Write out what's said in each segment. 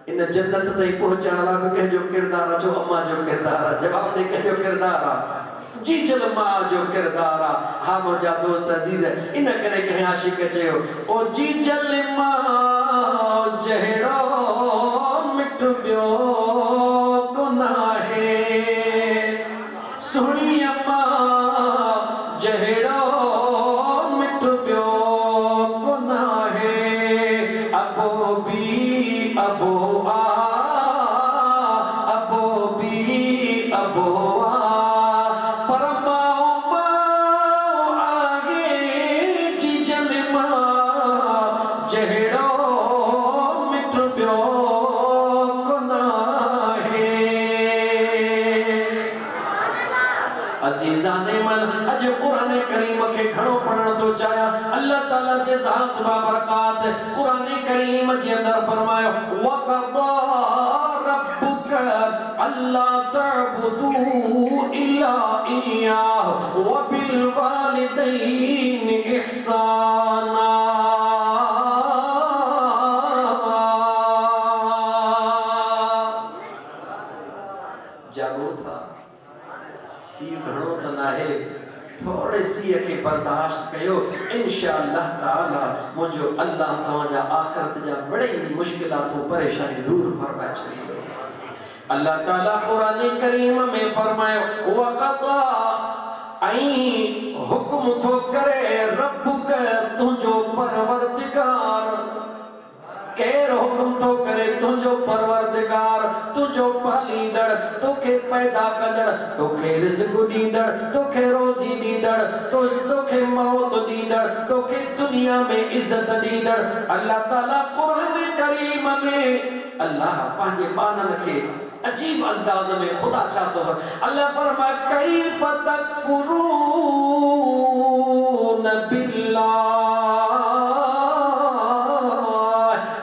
इन जन्नत ताईं पहुचण लाइ बि कंहिंजो किरदारु आहे, जो अम्मा जो किरदारु आहे, जवाब ॾे कंहिंजो किरदारु आहे, जी जल मां जो किरदारु आहे। हा मुंहिंजा दोस्त अज़ीज़, इन करे कंहिं आशिक़ चयो ओ जी जल मां जहिड़ो मिठ ॿियो कोन आहे, सुहिणी अम्मा जहिड़ो मिठ ॿियो कोन आहे, अबो बि अबो आ, अबो बि अबो आ, पर माओ माओ आहे जी जल मां जहिड़ो मिठ ॿियो कोन आहे। अज़ीज़ाने मन अॼु क़ुरान करीम खे घणो पढ़ण थो चाहियां। अल्लाह ताला जे ज़ात बाबरकात क़ुरान करीम जे अंदरि फरमायो वक़दा रब्बुक अल्ला तअबुदू इल्ला इय्याहु व बिल वालिदैनि इहसाना। जागो था सी घणो त नाहे, थोड़े सी के बर्दाश्त कयो, इंशाअल्लाह ताला मुझो अल्लाह तव्हांजा आखिरत जा बड़े मुश्किलातूं परेशानी दूर फरमाए छॾींदो। अल्लाह ताला क़ुरान करीम में फरमायो वक़दा ऐं हुक्म थो करे रब्बुक तुंहिंजो परवरदिगार, केर हुक्म थो करे तुंहिंजो परवरदिगार, तुंहिंजो पालींदड़, तोखे पैदा कंदड़, तोखे रिज़्क़ ॾींदड़, तोखे रोज़ी ॾींदड़, तोखे मौत ॾींदड़, तोखे दुनिया में इज़्ज़त ॾींदड़। अल्लाह ताला क़ुरान करीम में अल्लाह पंहिंजे ॿारनि खे अजीब अंदाज़ में ख़ुदा छा थो करे, अल्लाह फरमाए कैफ़ तकफ़ुरून बिल्लाह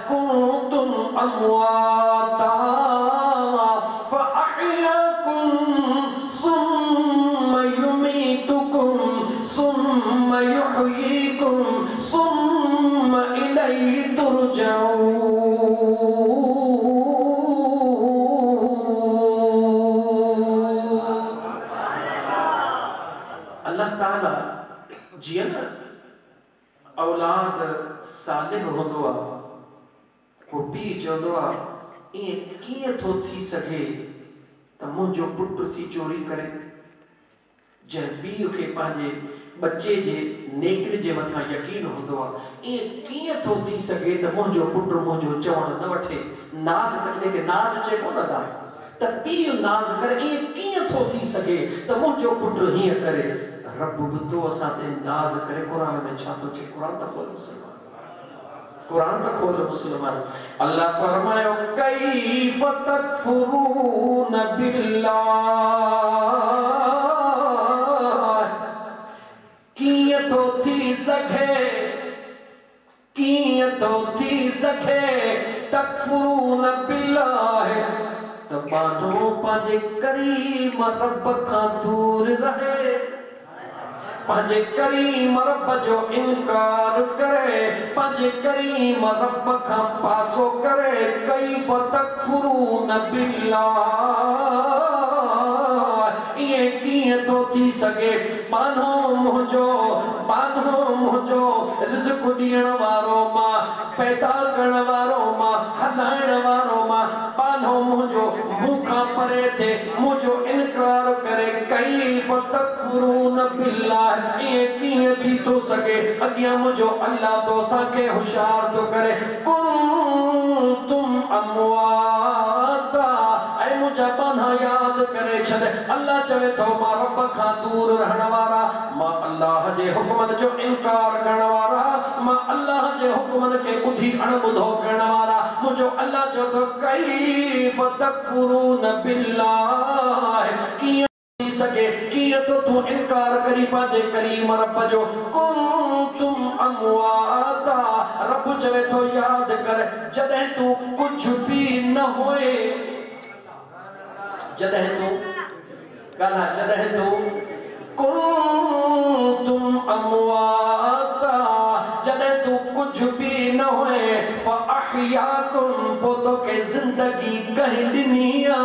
कुंतुम अमवाता फ़अहयाकुम सुम्मा युमीतुकुम सुम्मा युहयीकुम सुम्मा इलैहि तुरजऊन। अल्लाह ताला जीअं न औलाद सालिह हूंदो आहे, को पीउ चवंदो आहे ईअं कीअं थो थी सघे त मुंहिंजो पुटु थी चोरी करे। जंहिं पीउ खे पंहिंजे बच्चे जे नेकिरे जे मथां यकीन हूंदो आहे, ईअं कीअं थो थी सघे त मुंहिंजो पुटु मुंहिंजो चवण न वठे, नाज़ कंदे खे नाज़ चइबो न था त पीउ नाज़ करे, ईअं कीअं थो थी सघे त मुंहिंजो पुटु हीअं करे। रब बि तो असां ते नाज़ करे। क़ुरान में छा थो चए? क़ुरान त खोल मुस्लमान, क़ुरान त खोल मुस्लमान। अल्लाह फरमायो कैफ़ तकफ़ुरून बिल्लाह, कीअं थो थी सघे, कीअं थो थी सघे तकफ़ुरून बिल्लाह त मानो पंहिंजे करीम रब खां दूर रहे, पंहिंजे करीम रब जो इनकार करे, पंहिंजे करीम रब खां पासो करे। कैफ़ तकफ़ुरून बिल्लाह, ईअं कीअं थो थी सघे? बानो मुंहिंजो रिज़्क़ ॾियण वारो मां, पैदा करण वारो मां, हलाइण वारो मां, बानो मुंहिंजो मूंखां परे थिए, मुंहिंजो इनकार करे। कैफ़ तकफ़ुरून बिल्लाह, ईअं कीअं थी थो सघे? अॻियां मुंहिंजो अल्लाह तो असांखे होशियार थो करे। कुंतुम अमवाता, ऐं मुंहिंजा बाना यादि करे छॾ। अल्लाह चवे थो मां रब खां दूर रहण वारा, मां अल्लाह जे हुक्मनि जो इनकार करण वारा, मां अल्लाह जे हुक्मनि खे ॿुधी अणॿुधो करण वारा, मुंहिंजो अल्लाह चवे थो कैफ़ तकफ़ुरून बिल्लाह, कीअं थी सघे? कीअं तो तूं इनकार करी पंहिंजे करीम रब जो? कुंतुम अमवाता, रब चवे थो यादि कर जॾहिं तूं कुझु बि न हुए, जॾहिं तूं ॻाल्हाए, जॾहिं तूं कुंतुम अमवाता, जॾहिं तूं कुझु बि न हुए, फ़अहयाकुम अहयाकुम पोतो के जिंदगी कहीं दुनिया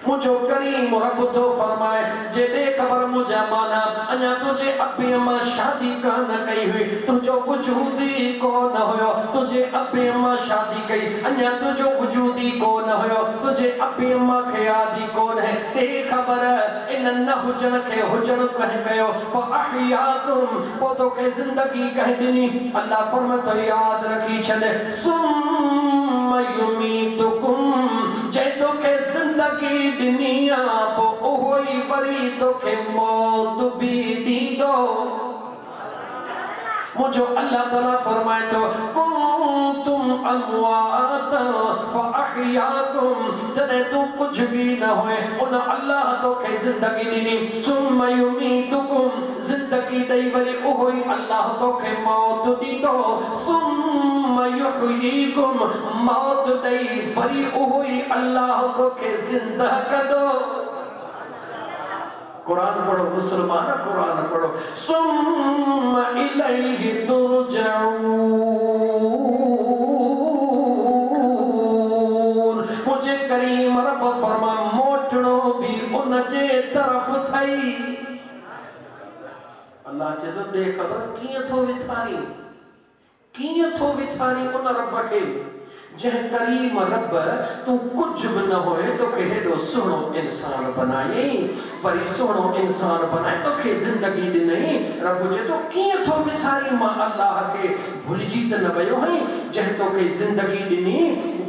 मुझो करीम रब तो फरमाए जेडे खबर मुझे माना अन्या तुझे अभी अम्मा शादी का न कही हुई तुझो वजूदी को न होयो तुझे अभी अम्मा शादी कही अन्या तुझो वजूदी को न होयो तुझे अभी अम्मा ख्यादी कौन है दे खबर इन न हुजन के हुजन कह कयो फअहयाकुम पोतो के जिंदगी कह दिनी अल्लाह फरमाता याद रखी छने सुम्मा युमीतुकुम जैतो के जिंदगी दुनिया पो ओही वरी तो के मौत भी दी दो मुझो अल्लाह ताला फरमाए तो कुंतुम अमवातन फअहयाकुम जने तू कुछ भी न होए उन अल्लाह तो के जिंदगी दी सुम्मा युमीतुकुम जिंदगी दई वरी ओही अल्लाह तो के मौत दी दो सुम्मा युहयीकुम मौत दई वरी ओही अल्लाह तो के जिंदा कर दो कुरान पढ़ो मुसलमान कुरान पढ़ो सुम्मा इलैहि तुरजऊन मुझे करीम रब फरमा मोटणो भी उन जे तरफ थई अल्लाह जे तो दे खबर किए थो विसारी उन रब के जह करीम रब तू कुछ भी न होए तो के हेडो सुनो इंसान बनाए वरी सुनो इंसान बनाए तो के जिंदगी दी नहीं रब जे तो किए थो विसारी मां अल्लाह के भूलजी त न वयो है जह तो के जिंदगी दिनी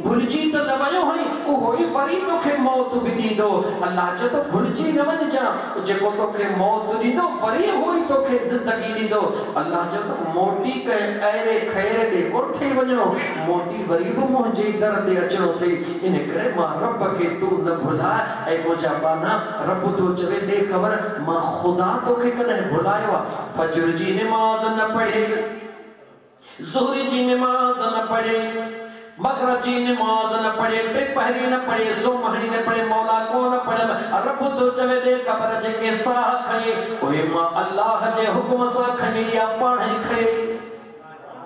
भूलजी त न वयो है ओ होई वरी तो के मौत भी दी दो अल्लाह जे तो भूलजी न वन जा जे को तो के मौत दी दो वरी होई तो के जिंदगी दी दो अल्लाह जे तो मोटी के ऐरे खैर दे उठे वजनो मोटी वरी मुझे दर ते अचणो थी इन करे मां रब के तू न भुला ऐ मुझा बाना रब तो चवे दे खबर मां खुदा तो के कदे भुलायो फजर जी नमाज न पढ़े ज़ोहर जी नमाज न पढ़े मगरिब जी नमाज न पढ़े पहरी न पढ़े सुमहनी न पढ़े मौला को न पढ़े रब तो चवे दे खबर जे के साह खई ओए मां अल्लाह जे हुक्म सा खई या पाणी खई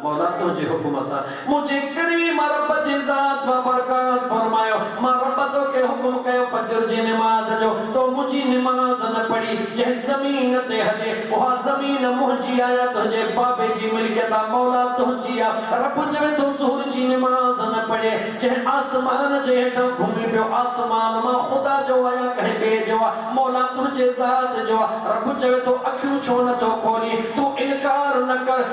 मौला तुझे हुक्म सा मुझे करीम रब जी जात व बरकत फरमायो मां रब तो के हुक्म कयो फजर जी नमाज जो तो मुझी नमाज न पढ़ी जे जमीन ते हले वहा जमीन मुझी आया तुझे बाबे जी मिलकता मौला तुझी आ रब चवे तो ज़ोहर जी नमाज न पढ़े जे आसमान जे हेठा घूमी पियो आसमान मां खुदा जो आया कहे बे जो मौला तुझे जात जो रब चवे तो अखियूं छो न तो खोली तू इनकार न कर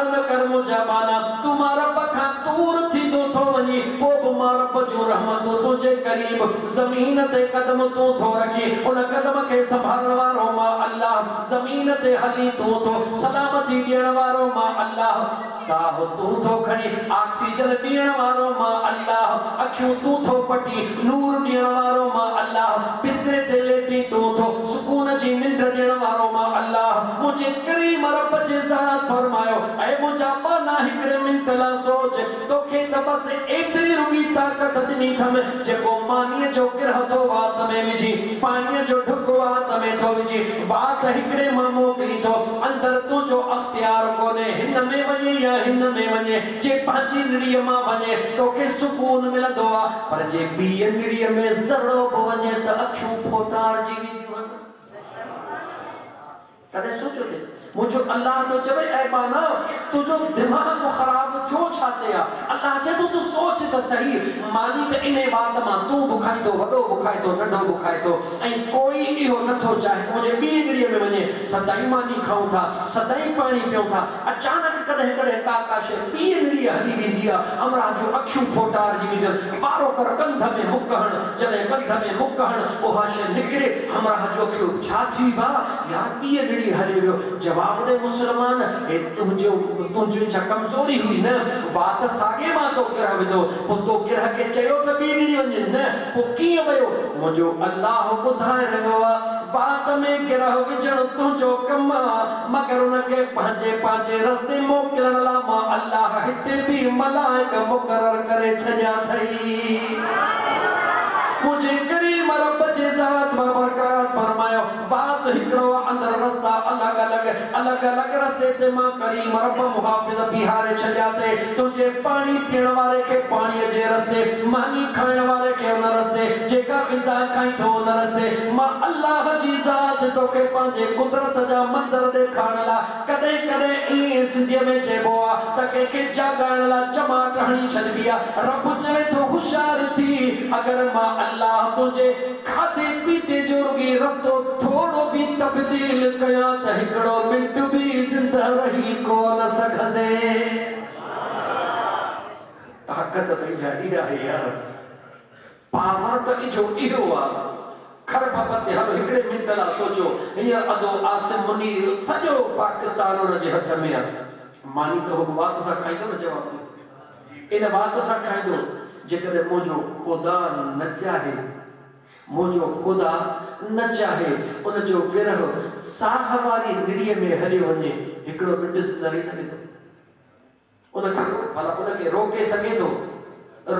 न कर मुझा बाना तू मारा पखा दूर थी दो थो वनी वो मारा पजो रहमत तुझे करीब जमीन ते कदम तू थो रखी उन कदम के संभालण वारो मां अल्लाह जमीन ते हली तू तो सलामती देण वारो मां अल्लाह साह तू थो खणी ऑक्सीजन देण वारो मां अल्लाह अखियूं तू थो पटी नूर देण वारो मां अल्लाह बिस्तरे ते लेटी तू थो सुकून जी निंड देण वारो मां अल्लाह मुझे करीम रब जे जात फरमायो ऐ मुझा पाना हिकड़े मिनट ला सोच तोखे त बस एतरी रुगी ताकत दिनी थम जेको मानीअ जो गिरह थो वात में विझी पानीअ जो ढुक वात में थो विझी वात हिकड़े मां मोकली थो अंदर तुंहिंजो अख्तियार कोने हिन में वञे या हिन में वञे जे पंहिंजी निड़ीअ मां वञे तोखे सुकून मिलंदो आहे पर जे ॿीअ निड़ीअ में ज़रो बि वञे त अखियूं फोटारजी वेंदियूं आहिनि कदे सोचो थे मुझो अल्लाह तो चवे ऐ बाना तुझो दिमाग खराब क्यों छाते आ अल्लाह जे तू सोच त सही मानी त इने बात मां तू बुखाई तो वडो बुखाई तो नंढो बुखाई तो ऐ कोई इहो नथो चाहे मुझे बी गड़ीअ में वने सदाई मानी खाऊं था सदाई पानी पियो था अचानक कदे कदे काकाशे बी गड़ीअ हली वेंदी आ हमरा जो अखियूं फोटार जी वेंदी बारो कर कंध में मुकहण जने कंध में मुकहण ओहा शे निकरे हमरा जो क्यों छा थी बा यार बी गड़ी हले वियो जवाब दे मुसलमान ए तुझो छा कमजोरी हुई न बात सागे मां तो गिरह विदो पो तो गिरह के चयो त बी गड़ी वने न पो कीअं वयो मुझो अल्लाह बुधाए रहियो आ बात में गिरह विझण तुझो कम मगर उन के पांचे रस्ते मोकलण ला मां अल्लाह हिते भी मलाइका मुकर्रर करे छया थई मुझे करीम रब जे जात व बरकत फरमायो बात तो हिकड़ो अंदर रास्ता अलग अलग रास्ते ते मां करीम रब मुहाफिज बिहारे छड्याते तुझे पानी पीण वाले के पानी जे रास्ते मानी खाण वाले के उन रास्ते जेका ग़िज़ा खाई थो उन रास्ते मां अल्लाह जी ज़ात तोखे पंहिंजे कुदरत जा मंज़र ॾेखारण ला कॾहिं कॾहिं ईअं सिंधीअ में चइबो आहे त कंहिंखे जाॻाइण लाइ चमाट हणी छॾिबी आहे रब चवे थो होशियार थी अगर मां अल्लाह तुझे खाधे पीते जो रुॻी रस्तो थोड़ो भी तब्दील कया त हिकड़ो मिंट भी जिंदा रही कोन सघंदे ताकत तई जाडी आहे यार पावर त इजो इहो आहे खर बाबत हलो हिकड़े मिंट ला सोचो हींअर अदो आसिम मुनीर सॼो पाकिस्तान उन जे हथ में आहे मानी तो बात सा खाईंदो न जवाब इन बात सा खाईंदो जेकॾहिं मुंहिंजो खुदा न चाहे मुझो खुदा न चाहे उन जो गिरह साह वारी निड़ीअ में हलियो वञे हिकड़ो मिंट जिंदा रही सघे थो उन खे भला उन खे रोके सघे थो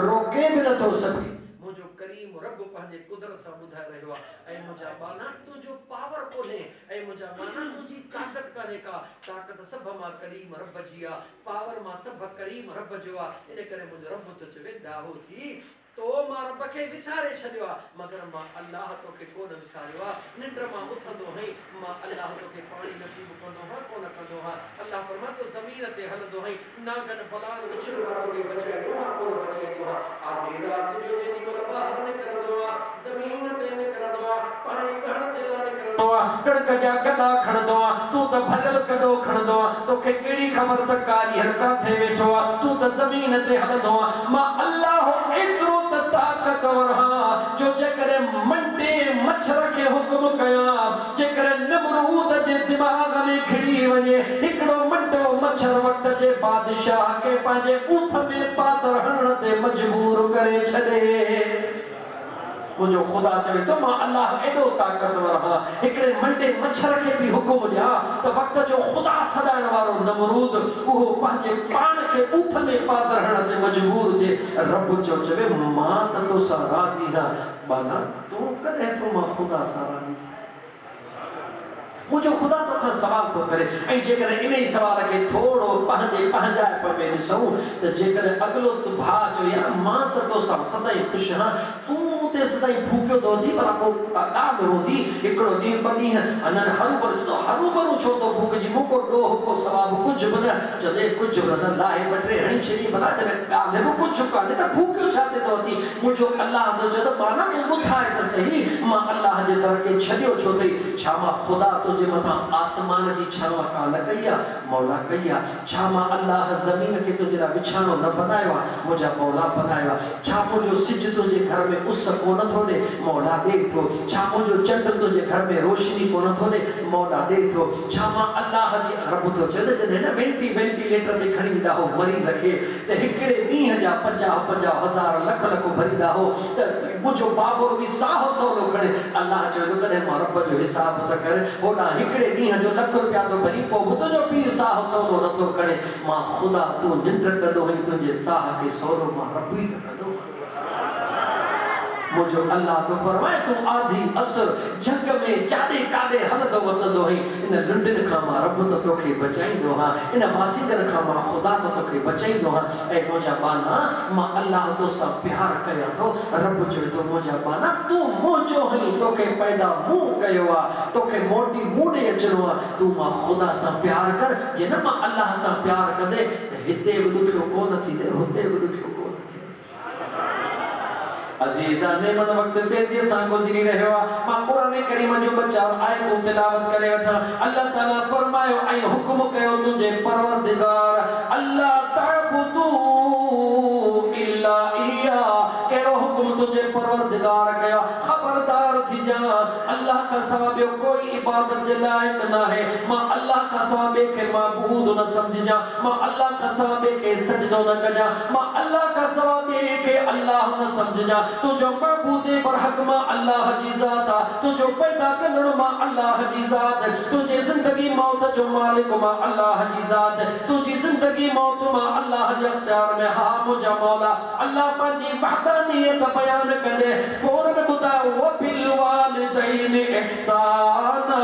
रोके भी नथो सघे मुझो करीम रब पंहिंजे कुदरत सां ॿुधाए रहियो आहे ऐं मुंहिंजा बाना तुंहिंजो पावर कोन्हे ऐं मुंहिंजा बाना तुंहिंजी ताक़त कान्हे का ताक़त सभ मां करीम रब जी आहे पावर मां सभ करीम रब जो आहे इन करे मुंहिंजो रब तो चवे ॾाहो थी तो मां रब खे विसारे छॾियो आहे मगर मां अल्लाह तोखे कोन विसारियो आहे निंड मां उथंदो हई मां अल्लाह तोखे पाणी नसीब कंदो हा कोन कंदो हा अल्लाह फरमातो ज़मीन ते हलंदो हई नागन फलान विछड़ो तोखे बचाईंदो हा कोन बचाईंदो हा आधी रात जो जेॾी महिल ॿाहिरि निकिरंदो आहे ज़मीन ते निकिरंदो आहे पाणी कढण जे लाइ निकिरंदो आहे कणक जा गॾा खणंदो आहे तूं त भरियल गॾो खणंदो आहे तोखे कहिड़ी ख़बर त कारीगर काथे वेठो आहे तूं त ज़मीन ते हलंदो आहे मां अल्लाह एतिरो ताकतवर हाँ जो जेकरे मंडे मच्छर के हुक्म कया जेकरे नमरूद जे दिमाग में खिड़ी वने हिकड़ो मंडो मच्छर वक्त जे बादशाह के पांजे ऊठ में पातर हणण ते मजबूर करे छॾे मुझो खुदा चवे तो मां अल्लाह एडो ताकतवर हाँ हिकड़े मंडे मच्छर के भी हुक्म दिया तो वक्त जो खुदा सदाइण वारो नमरूद वो पंहिंजे पाण के ऊठ में पातर हणण ते मजबूर थे रब जो चवे मां त तो सां राज़ी हां बाना तू कॾहिं तो मां खुदा सां राज़ी मुझो खुदा तो खां सवाल तो करे ऐं जेकॾहिं इन ई सवाल के थोड़ो पंहिंजे पंहिंजाइप में ॾिसूं त जेकॾहिं अगलो तू भाउ जो यार मां त तो सां सदाईं ख़ुशि हां तूं ते सदाईं भूखियो थो थी भला को ॻाल्हि हूंदी हिकिड़ो ॾींहुं ॿ ॾींहं अञा हरूभरू छो थो भूखिजी मूंखे ॾोह को सवाबु कुझु बि न चवे कुझु बि न लाहे ॿ टे हणी छॾी भला जॾहिं ॻाल्हि बि कुझु कान्हे त भूखियो छा थिए थो थी मुंहिंजो अल्लाह थो चए त माना तूं ॿुधाए त सही मां अल्लाह जे दर खे छॾियो छो अथई छा मां ख़ुदा तुंहिंजे मथां आसमान जी छांव कान कई आहे मौला कई आहे छा मां अल्लाह ज़मीन खे तुंहिंजे लाइ विछाणो न बनायो आहे मुंहिंजा मौला बनायो आहे छा मुंहिंजो सिज तुंहिंजे घर में उस कोन थो ॾे मौला ॾे थो छा मुंहिंजो चंड तुंहिंजे घर में रोशनी कोन थो ॾे मौला ॾे थो छा मां अल्लाह जी रब थो चए जॾहिं न वेंटिलेटर ते खणी वेंदा हो मरीज़ खे त हिकिड़े ॾींहं जा 50,000 लख भरींदा हो त मुंहिंजो बाबो रुॻी साहु सवलो खणे अल्लाह चयो त कॾहिं मां रब जो हिसाब त करे होॾां हिकिड़े ॾींहं जो लख रुपया थो भरी पोइ बि तुंहिंजो पीउ साहु सवलो नथो खणे मां ख़ुदा तूं निंड कंदो हुई तुंहिंजे साह खे सवलो मां रब ई त कंदो मुझो अल्लाह तो फरमाए तू आधी असर जग में जाडे काडे हलदो वतदो है इन लुंडन खां मां रब तो तोखे बचाईंदो हां इन मासीगर खां मां खुदा तो तोखे बचाईंदो हां ऐ मुंहिंजा बाना मां अल्लाह तो सां प्यार कया थो रब चवे थो मुंहिंजा बाना तू मुंहिंजो हई तोखे पैदा मूं कयो आहे तोखे मोटी मूं ॾे अचणो आहे तू मां खुदा सां प्यार कर जे न मां अल्लाह सां प्यार कंदे त हिते बि ॾुखियो कोन थींदे हुते बि ॾुखियो अजीजा ने मन वक्त तेजी सां गुज़री रहियो आहे मां कुरान करीम जो बचाव आयत तिलावत करे वठां अल्लाह ताला फरमायो ऐं हुक्म कयो तुंहिंजे परवरदिगार अल्लाह तअबुदू इल्ला इया कहिड़ो हुक्म तुंहिंजे परवरदिगार कयो खबरदार थी जा अल्लाह का सवा ॿियो कोई इबादत जे लाइक़ न आहे मां अल्लाह का सवा ॿिए खे माबूद न समझिजा मां अल्लाह का सवा ॿिए खे सजदो न कजा मां अल्लाह का सवा ॿिए खे अल्लाह न समझिजा तुझो माबूद बरहक मां अल्लाह जी ज़ात आहे तुझो पैदा कंदड़ मां अल्लाह जी ज़ात तुझे ज़िंदगी मौत जो मालिक मां अल्लाह जी ज़ात तुझी ज़िंदगी मौत मां अल्लाह जे इख्तियार में हा मुंहिंजा मौला अल्लाह पंहिंजी वहदानियत बयान कंदे फौरन ॿुधायो व बिल बिलवालिदैन इहसाना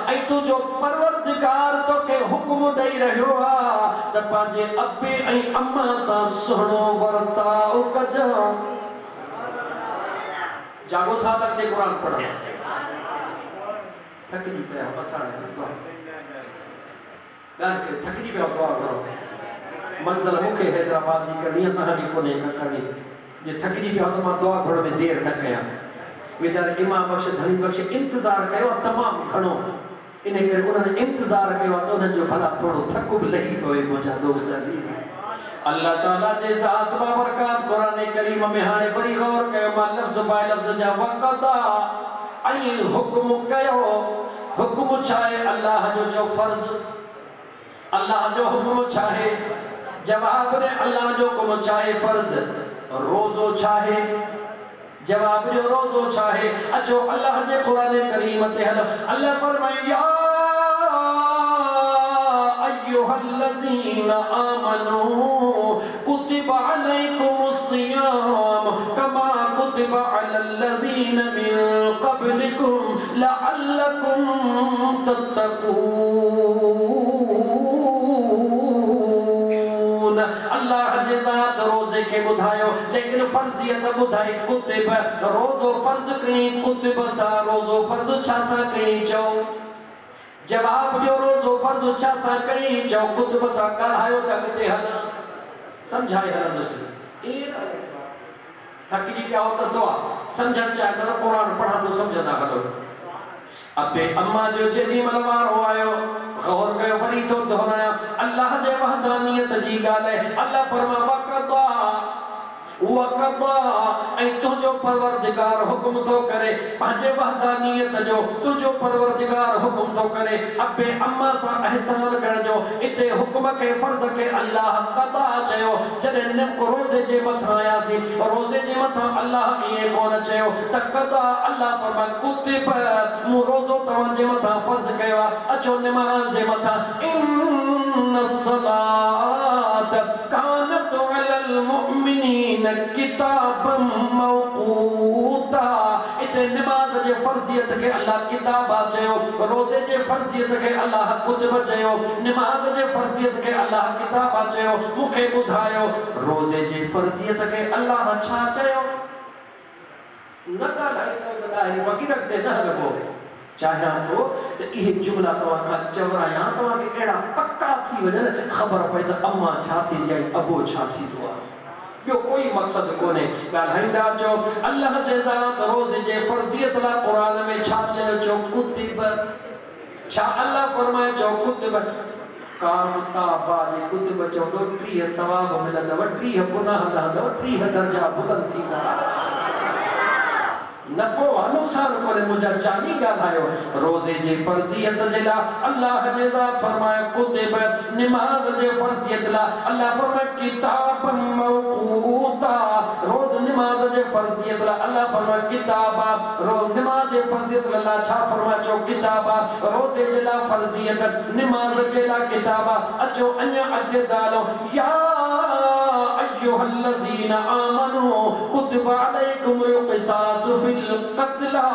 ऐ तुझो परवरदिगार तो के हुक्म दई रहियो आ त पांजे अब्बे ऐं अम्मा सां सुहिणो वर्ताव कजां। जागो था तक ते कुरान पढ़ा थकजी पिया बसाणे तो गाल के थकजी पिया दुआ करो मंज़िल मुखे हैदराबाद जी करनी तहांजी कोने न करनी जे थकजी पिया तो मां दुआ घुरण में देर न कयां। बेचारे इमाम बख्श धनी बख्श इंतजार कयो तमाम घणो इन करे उन्होंने इंतजार कयो तो उन जो भला थोड़ो थक भी लही पवे मुंहिंजा दोस्त अजीज। अल्लाह ताला जे ज़ात बा बरकात कुरान करीम में हाने वरी गौर कयो मां लफ्ज़ बाय लफ्ज़ जा वक़दा ऐं हुक्म कयो। हुक्म छाए अल्लाह जो फर्ज अल्लाह जो हुक्म छाए जवाब ने अल्लाह जो हुक्म छाए फर्ज रोज़ो छाए जवाब जो रोज़ो छाए अचो अल्लाह जे कुरान करीम ते हल। अल्लाह फरमाए या अय्युहल्लज़ीना आमनू कुतिबा अलैकुमुस्सियाम कमा कुतिबा अलल्लज़ीना मिन क़ब्लिकुम लअल्लकुम तत्तकून। अल्लाह जे ज़ात रोज़े के बुधायो लेकिन फर्जियत बुधाई कुतिब रोज़ो फर्ज कई कुतिब सा रोज़ो फर्ज छा सा कई चो जवाब दियो रोज़ो फर्ज छा सा कई चो कुतिब सा करायो तक ते हल समझाए हल दोस्त ए थकी क्या होता दुआ समझण चाहे तो कुरान पढ़ा तो समझना हलो। अबे अम्मा जो जेडी मलवारो आयो गौर कयो वरी तो दोहराया अल्लाह जे वहदानियत जी गाल है। अल्लाह फरमा वक़दा वक़दा ऐ तुझो परवरदिगार हुक्म तो करे पांजे वहदानियत जो तुझो परवरदिगार हुक्म तो करे अबे अम्मा सा एहसान कर जो इते हुक्म के फर्ज के अल्लाह कदा चयो जदे ने रोजे जे मथा आयासी रोजे जे मथा अल्लाह ये कोन चयो त कदा अल्लाह फरमा कुतिब मु रोजो तवा जे मथा फर्ज कयो अचो नमाज जे मथा इन्न सलात कानत अलल मुमिनीन किताबम मौकूता। इते नमाज जे फर्जियत के अल्लाह किताब चयो रोजे जे फर्जियत के अल्लाह कुतुब चयो नमाज जे फर्जियत के अल्लाह किताब चयो। मुखे बुधायो रोजे जे फर्जियत के अल्लाह छा चयो न ॻाल्हाए तो ॿुधाए फ़क़ीर ते न लॻो चाहियां तो ये जुमला तवा का चवराया तवा के एड़ा पक्का थी वजन खबर पई त अम्मा छा थी जाई अबो छा थी तो यो कोई मकसद कोने ॻाल्हाईंदा चो अल्लाह जे ज़ात रोज़े जे फर्जियत ला कुरान में छा चयो चो कुतिब छा अल्लाह फरमाए चो कुतिब कामता जे कुतिब चो 30 सवाब मिलंदव 30 गुनाह लहंदव 30 दर्जा बुलंद थींदा नफो अनुसार पर मुझा जानी ॻाल्हायो रोज़े जे फर्जियत जे ला अल्लाह जे ज़ात फरमाए कुतिब नमाज जे फर्जियत ला अल्लाह फरमाए किताब मौकूता रोज़ नमाज जे फर्जियत ला अल्लाह फरमाए किताबा रोज़ नमाज जे फर्जियत ला छा फरमाए चो किताबा रोज़े जे ला फर्जियत नमाज जे ला किताबा अचो अन्य अध्य डालो या अय्युहल्लज़ीना आमनू कुतिबा अलैकुमुल क़िसास फिल कत्ला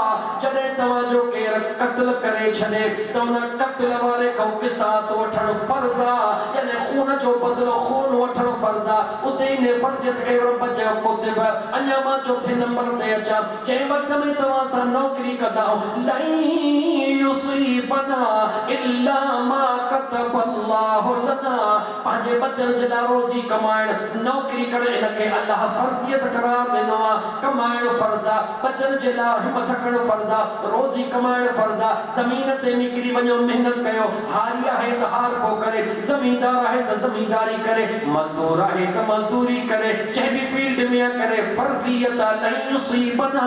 जडे तवा जो केर कत्ल करे छने तो न कत्ल वाले को किसास वठण फर्जा यानी खून जो बदलो खून वठण फर्जा उते ने फर्जियत के रब जे कुतिब अन्या मा चौथे नंबर ते अचा जे वक्त में तवा सा नौकरी कदा लाई युसीबना इल्ला मा कतबल्लाहु लना पांजे बचन जला रोजी कमाइण नौकरी करे इनके अल्लाह फर्जियत करार देनो कमाइण फर्जा बचन जला हिम्मत करण फर्जा रोजी कमाइण फर्जा जमीन ते निकरी वञो मेहनत कयो हारिया है त हार पो करे जमींदार है त जमींदारी करे मजदूर है त मजदूरी करे जे भी फील्ड में करे फर्जियत ला युसीबना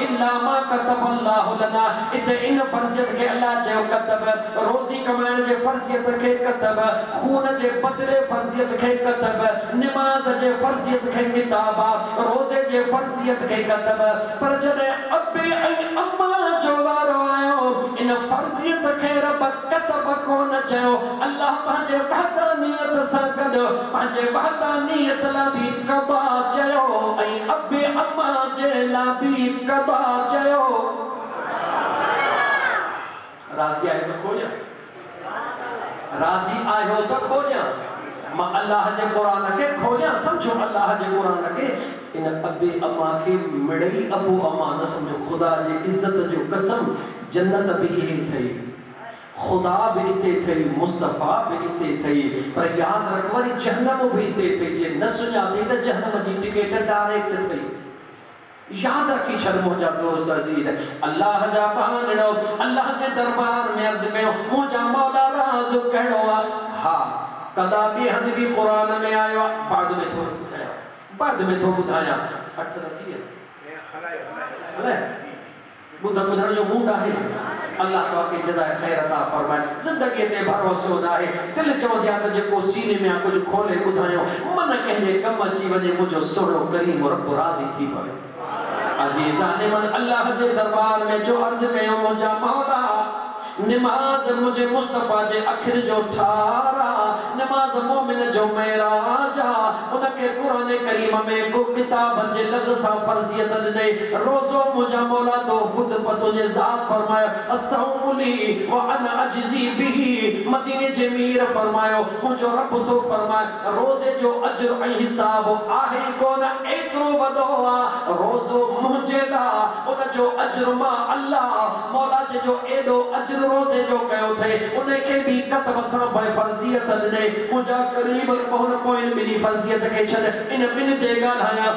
इल्ला मा कतबल्लाहु लना इते इन फर्जियत के अल्लाह जे कतब रोजी कमाइण जे फर्जियत के कतब खून जे बदले फर्जियत के कतब नमाज जे फर्जियत के किताबा रोजे जे फर्जियत के कतब पर जदे अब्बे ऐं अम्मा जो वारो आयो इन फर्जियत के रब कतब कोन चयो अल्लाह पांजे वहदानियत सा गड पांजे वहदानियत ला भी कदा चयो ऐं अब्बे अम्मा जे ला भी कदा चयो राज़ी आहियो त खोलियां, राज़ी आहियो त खोलियां। मां अल्लाह जे क़ुरान खे खोलियां, सम्झो अल्लाह जे क़ुरान खे। इन अबे अम्मा खे मिड़ई अबू अम्मा न सम्झो। ख़ुदा जी इज़्ज़त जो कसम, जन्नत भी इहे थई, खुदा भी इते थई, मुस्तफ़ा भी इते थई, पर याद रख वरी जहन्नम भी इते थई। जे न सुञाती त जहन्नम जी टिकट डायरेक्ट थई। याद रखी छड़ मुझा दोस्त अजीज। अल्लाह जा पाणो अल्लाह जे दरबार में अर्ज़ कयो, मुझा मौला राज़ कहिड़ो आ। हा कदा भी हंद भी क़ुरान में आयो, बाद में थो ॿुधायां, बाद में थो ॿुधायां। अठ न थी हले ॿुधण जो मूड आहे। अल्लाह तव्हांखे जज़ाए ख़ैर अता फ़रमाए। ज़िंदगी ते भरोसो न आहे, दिलि चवंदी आहे त जेको सीने में आहे कुझु खोले ॿुधायो, मन कंहिंजे कम अची वञे, मुंहिंजो सुहिणो करीम रब राज़ी थी पवे। अज़ीज़ान मन अल्लाह जे दरबार में जो अर्ज़ कयो, मुंहिंजा मौला नमाज मुझे मुस्तफ़ा जे अखिर जो ठारा, नमाज मोमिन जो मेराज आ। उनके कुरान करीम में को किताब जे लफ्ज़ सा फर्जियत ॾिनई। रोज़ो मुझा मौला तो खुद पतो जे ज़ात फरमायो, असौमुली व अना अजज़ी बिही। मदीने जे मीर फरमायो, मुझो रब तो फरमाए रोज़े जो अजर ऐं हिसाब आहे कोन एतिरो वॾो आ। रोज़ो मुझे ला उन जो अजर मां अल्लाह मौला जो एॾो अजर रोज़े जो कयो थे, उनके भी कतब सां फर्जियत ॾिनई। मुझा करीब कोन कोई ॿिनी फर्जियत के छॾ इन ॿिनि ते ॻाल्हायां।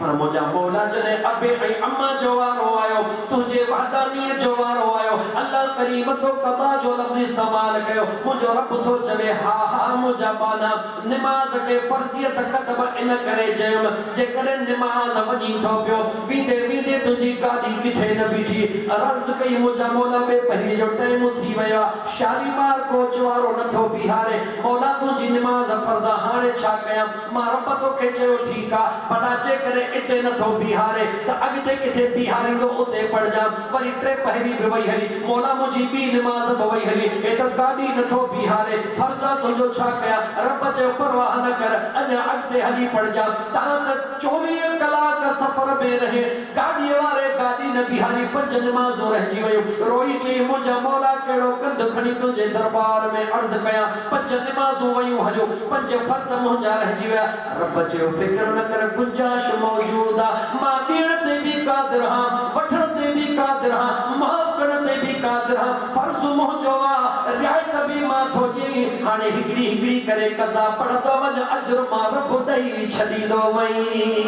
पर मुझा मौला जने अबे ऐं अम्मा जो वारो आयो, तुझे वहदानियत जो वारो आयो, अल्लाह करीम तो कदा जो लफ्ज़ इस्तेमाल कयो। मुझो रब तो चवे हा हा मुझा बाना नमाज के फर्जियत कतब इन करे चयो, जेकॾहिं नमाज वञी थो पियो, वींदे वींदे तुंहिंजी गाॾी किथे न बीठी। अर्ज़ कई मुझा मौला बे पहिरीं जो टाइम थी वियो आहे, शालीमार कोच वारो नथो बीहारे, मौला तुंहिंजी नमाज फर्ज़ हाणे छा कयां। मां रब तोखे चयो ठीकु आहे, भला जेकॾहिं इते नथो बीहारे त अॻिते किथे बीहारींदो उते पढ़जां। वरी टे पहिरीं बि वई हली, मौला मुंहिंजी ॿी नमाज़ बि वई हली, हे त गाॾी नथो बीहारे, फर्ज़ तुंहिंजो छा कयां। रब चयो परवाह न कर, अञा अॻिते हली पढ़जां। तव्हां त 24 कलाक सफ़र में रहे, गाॾीअ वारे गाॾी न बीहारी, 5 नमाज़ूं रहिजी वियूं। रोई चई मुंहिंजा मौला कहिड़ो कंधु खणी तुंहिंजे दरबार में अर्ज़ कयां, 5 नमाज़ूं वयूं हलियूं, 5 फर्ज़ मुंहिंजा रहिजी विया। रब चयो फिक्र न कर, गुंजाइश मौजूद आ, मां ॾियण ते बि क़ादिर आहियां, वठण ते बि क़ादिर आहियां, माफ़ करण ते बि क़ादिर आहियां। फर्ज़ मुंहिंजो आहे, रियायत बि मां थो ॾियां। हाणे हिकिड़ी हिकिड़ी करे क़ज़ा पढ़ंदो वञ, अजर मां रब ॾेई छॾींदो वई।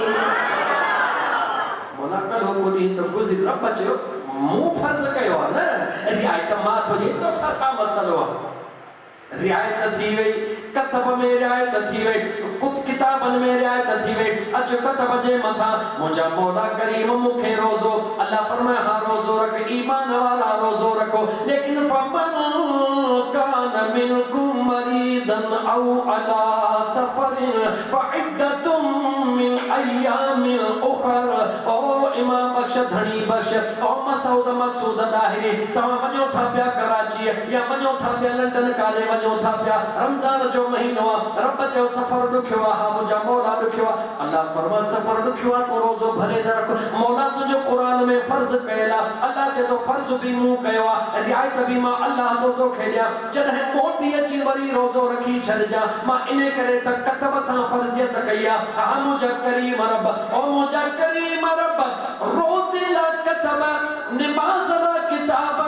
मौला कल्ह को ॾींहुं त गुज़िर, रब चयो मूं फर्ज़ कयो आहे न, रियायत मां थो ॾियां, तो छा मसलो आहे। रियायत थी वई, कतब में रियायत थी वई, कुछ किताबन में रियायत थी वई। अच कतब जे मथा मुझा मौला करीम मुखे रोज़ो अल्लाह फरमाए हा रोज़ो रख, ईमान वारा रोज़ो रखो, लेकिन फमन कान मिनकुम मरीदन औ अला सफरिन फइद्दतुम मिन अय्यामिन उखर। ओ इमाम बख्श, धनी बख्श, ओ मसूद मकसूद दाहिरी, तव्हां वञो था पिया कराची या वञो था पिया लंडन, काॾे वञो था पिया, रमज़ान जो महीनो आहे, रब चयो सफ़र ॾुखियो आहे। हा मुंहिंजा मौला ॾुखियो आहे। अल्लाह फरमाए सफ़र ॾुखियो आहे, को रोज़ो भले न रखो, मौला तुंहिंजो क़ुरान में फ़र्ज़ कयल आहे। अल्लाह चए थो फ़र्ज़ बि मूं कयो आहे, रियायत बि मां अल्लाह तोखे ॾियां। जॾहिं मोटी अची वरी रोज़ो रखी छॾिजां, मां इन करे त कतब सां फ़र्ज़ियत कई आहे। हा मुंहिंजा करीम रब, ओ मुंहिंजा करीम रब, रोज़े ला कतब, नमाज़ ला किताब,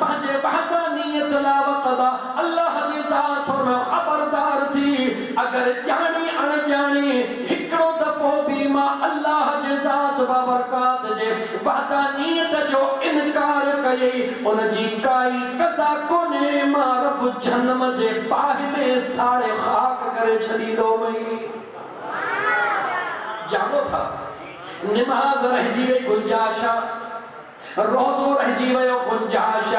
पंहिंजे वहदानियत ला वक़दा। अल्लाह जी ज़ात में खबरदार थी, अगर जानी अणजानी हिकिड़ो दफ़ो भी मां अल्लाह जी ज़ात बाबरकात जे वहदानियत जो इनकार कयई, उन जी काई क़ज़ा कोन्हे। मां रब जहन्नम जे बाहि में साड़े खाक करे छॾींदो वई। जागो था, नमाज़ रहिजी वई, गुंजाइश रोज़ो रहिजी वियो, गुंजाइश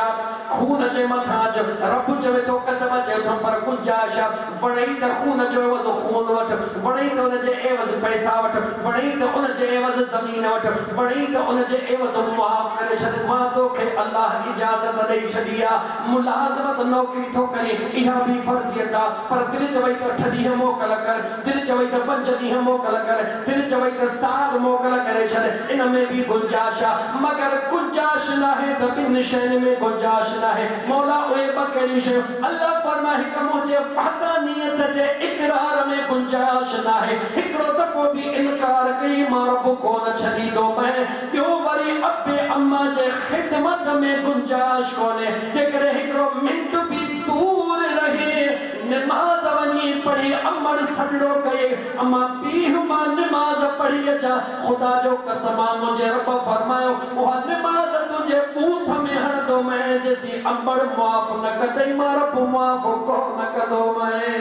खून जे मथां जो रब चवे थो कतब चए थो, पर गुंजाइश वणई त खून जो एवज़ खून वठ, वणई त उन जे एवज़ पैसा वठ, वणई त उन जे एवज़ ज़मीन वठ, वणई त उन जे एवज़ मुआफ़ करे छॾ। मां तोखे अल्लाह इजाज़त ॾेई छॾी आहे, मुलाज़मत नौकरी थो करे, इहा बि फ़र्ज़ियत आहे, पर दिलि चवई त 8 ॾींहं मोकल कर, दिलि चवई त 5 ॾींहं मोकल कर, दिलि चवई त साल मोकल करे छॾ, इन में बि गुंजाइश आहे। मगर गुंजाइश न आहे त ॿिनि शयुनि में गुंजाइश न है मौला ओए बकरी शे अल्लाह फरमाए कि मुझे वहदानियत जे इकरार में गुंजाइश ना है हिकड़ो दफो भी इनकार कई मां रब को न छड़ी दो मैं क्यों वरी अब्बे अम्मा जे खिदमत में गुंजाइश कोने जेकर हिकड़ो मिनट भी दूर रहे नमाज वनी पढ़ी अमर सडो कए अम्मा पीहुमा नमाज पढ़ी अचा खुदा जो कसम मुझे रब फरमायो वह नमाज तुझे बूथ में हण दो मैं जैसी अमर माफ न कदई मां रब माफ को न कदो मैं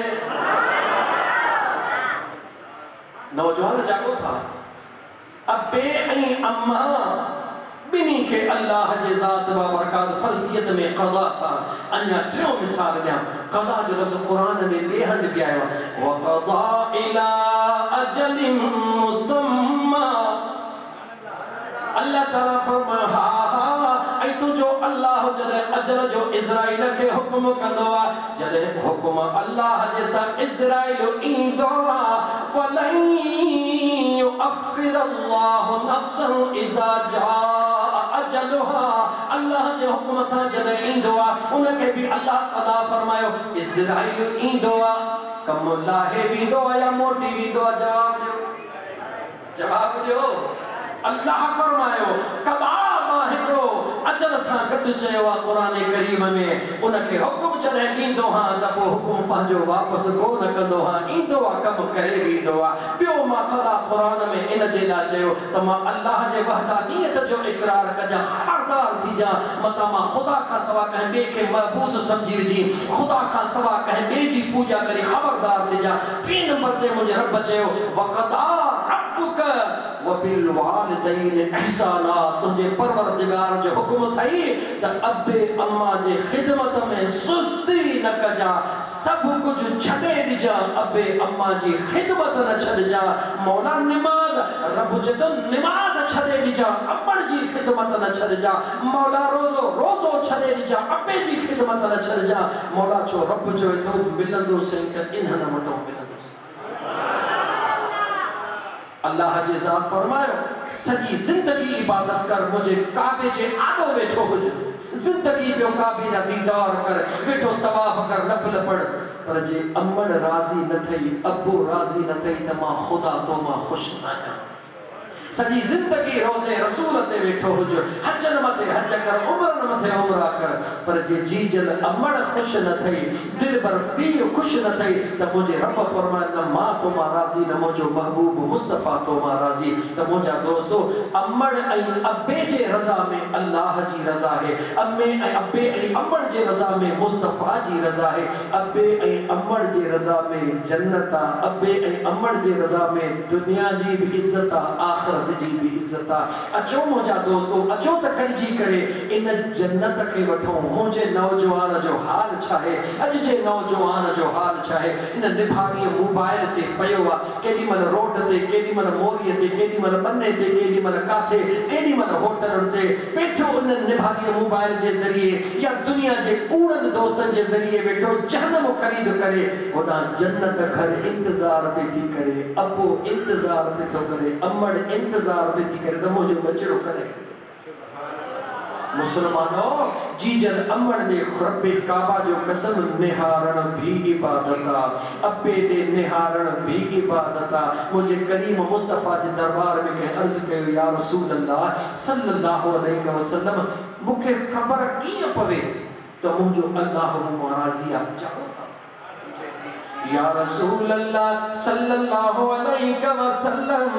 नौजवान जागो था अब्बे ऐं अम्मा बिनी के अल्लाह जे ज़ात व बरकात फर्जियत में क़ज़ा सा अन्या टियों मिसाल दिया क़ज़ा जो लफ्ज़ कुरान में बेहद भी आयो व क़ज़ा इला अजलिम मुसम्मा अल्लाह ताला फरमाया हा ऐ तुझो अल्लाह जले अजल जो इज़राइल के हुक्म कंदो आ जले हुक्म अल्लाह जे सा इज़राइल ईंदो आ वलन युअख़िर अल्लाह नफ्सन इज़ा जा अजलहा अल्लाह जे हुक्म सा जले ईंदो आ उनके भी अल्लाह अदा फरमायो इज़राइल ईंदो आ कम लाहे वींदो आ या मोटी वींदो आ जवाब दियो अल्लाह फरमायो कबाब हिकड़ो अजल सां गॾु चयो आहे क़ुरान करीम में उनखे हुकुम जॾहिं ॾींदो हा त पोइ हुकुम पंहिंजो वापसि कोन कंदो हा ईंदो आहे कमु करे ॾींदो आहे ॿियो मां ख़ुदा क़ुरान में इन जे लाइ चयो त मां अल्लाह जे वहदानियत जो इक़रार कजां ख़बरदार थी जा मतां मां ख़ुदा खां सवा कंहिं ॿिए खे महबूद सम्झी विझी ख़ुदा खां सवा कंहिं ॿिए जी पूॼा करे ख़बरदार थी जा टे नंबर ते मुंहिंजे रब चयो वक़दा रब्बुक वबिल वालिदैन इहसाना तुझे परवरदिगार जो हुक्म थई त अब्बे अम्मा जे खिदमत में सुस्ती न कजा सब कुछ छॾे ॾिजा अब्बे अम्मा जी खिदमत न छॾजा मौला निमाज रब चतो निमाज छॾे ॾिजा अम्मा जी खिदमत न छॾजा मौला रोज़ो रोज़ो छॾे ॾिजा अब्बे जी खिदमत न छॾजा मौला चो रब जो तो मिलंदो से इन न मटो मिलंदो अल्लाह जे ज़ात फरमायो सॼी ज़िंदगी इबादत कर मुझे काबे जे आॾो वेठो हुज ज़िंदगी पियो काबे जा दीदार कर वेठो तवाफ कर नफल पढ़ पर जे अमड़ राज़ी न थई अबो राज़ी न थई त मां ख़ुदा तो मां ख़ुश न आहियां सॼी ज़िंदगी रोज़े रसूल ते वेठो हुज हजन मथे हज कर उमरन मथे उमरा कर पर जे जी जन अमड़ ख़ुश न थई दिल पर पीउ ख़ुश न थई त मुझे रब फरमाए न मां तो मां राज़ी न मुझो महबूब मुस्तफ़ा तो मां राज़ी त मुझा दोस्तो अमड़ ऐं अब्बे जे रज़ा में अल्लाह जी रज़ा है अब्बे ऐं अमड़ जे रज़ा में मुस्तफ़ा जी रज़ा है अब्बे ऐं अमड़ जे रज़ा में जन्नत आ अब्बे ऐं अमड़ जे रज़ा में दुनिया जी भी इज्जत आ आखिरत जी भी इज्जत आ अचो मुझा दोस्तो अचो त करजी करे इन जन्नत के वठो मुझे नौजवान जो हाल छाहे अज जे नौजवान जो हाल छाहे इन निभागी मोबाइल ते पयो आ केडी मन रोड ते केडी मन मोरी ते केडी मन बन्ने ते केडी मन काथे केडी मन होटल ते बैठो इन निभागी मोबाइल जे जरिए या दुनिया जे कूड़न दोस्तन जे जरिए बैठो जहन्नम खरीद करे ओदा जन्नत घर इंतजार पे थी करे अबो इंतजार पे तो करे अमड़ इंतजार पे थी करे त मुझे बचड़ो करे मुसलमानों जी जन अमड़ दे रब्बे काबा जो कसम निहारण भी इबादत आ अब्बे दे निहारण भी इबादत आ मुझे करीम मुस्तफा जे दरबार में के अर्ज कयो या रसूल अल्लाह सल्लल्लाहु अलैहि वसल्लम मुखे खबर कीअं पवे तो मुझो अल्लाह राज़ी आ जाओ या रसूल अल्लाह सल्लल्लाहु अलैहि वसल्लम